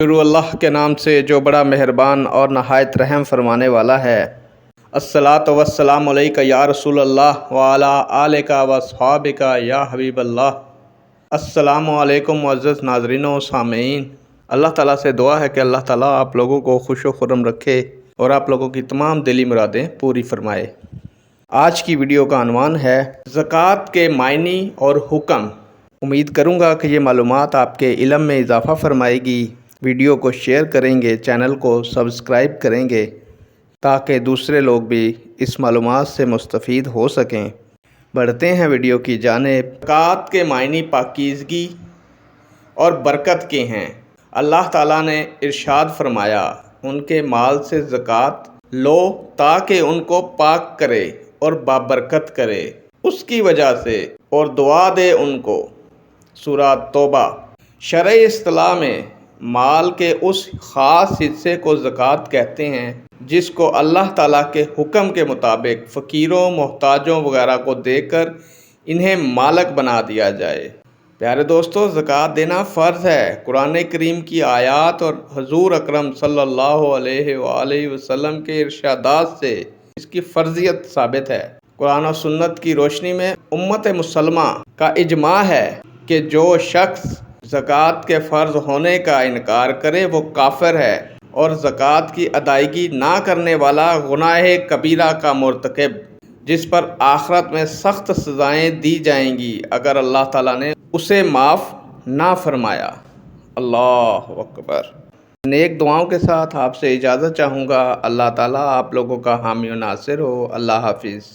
شروع اللہ کے نام سے جو بڑا مہربان اور نہایت رحم فرمانے والا ہے۔ الصلاۃ والسلام علیک یا رسول اللہ وعلی آلک واصحابک یا حبیب اللہ۔ السلام علیکم معزز ناظرین و سامعین، اللہ تعالیٰ سے دعا ہے کہ اللہ تعالیٰ آپ لوگوں کو خوش و خرم رکھے اور آپ لوگوں کی تمام دلی مرادیں پوری فرمائے۔ آج کی ویڈیو کا عنوان ہے زکوٰۃ کے معنی اور حکم۔ امید کروں گا کہ یہ معلومات آپ کے علم میں اضافہ فرمائے گی۔ ویڈیو کو شیئر کریں گے، چینل کو سبسکرائب کریں گے تاکہ دوسرے لوگ بھی اس معلومات سے مستفید ہو سکیں۔ بڑھتے ہیں ویڈیو کی جانب۔ زکوٰۃ کے معنی پاکیزگی اور برکت کے ہیں۔ اللہ تعالیٰ نے ارشاد فرمایا، ان کے مال سے زکوٰۃ لو تاکہ ان کو پاک کرے اور بابرکت کرے اس کی وجہ سے، اور دعا دے ان کو۔ سورہ توبہ۔ شرعی اصطلاح میں مال کے اس خاص حصے کو زکوٰۃ کہتے ہیں جس کو اللہ تعالیٰ کے حکم کے مطابق فقیروں، محتاجوں وغیرہ کو دے کر انہیں مالک بنا دیا جائے۔ پیارے دوستو، زکوٰۃ دینا فرض ہے۔ قرآن کریم کی آیات اور حضور اکرم صلی اللہ علیہ وآلہ وسلم کے ارشادات سے اس کی فرضیت ثابت ہے۔ قرآن و سنت کی روشنی میں امت مسلمہ کا اجماع ہے کہ جو شخص زکوٰۃ کے فرض ہونے کا انکار کرے وہ کافر ہے، اور زکوٰۃ کی ادائیگی نہ کرنے والا گناہ کبیرہ کا مرتکب، جس پر آخرت میں سخت سزائیں دی جائیں گی اگر اللہ تعالیٰ نے اسے معاف نہ فرمایا۔ اللہ اکبر۔ نیک دعاؤں کے ساتھ آپ سے اجازت چاہوں گا۔ اللہ تعالیٰ آپ لوگوں کا حامی و ناصر ہو۔ اللہ حافظ۔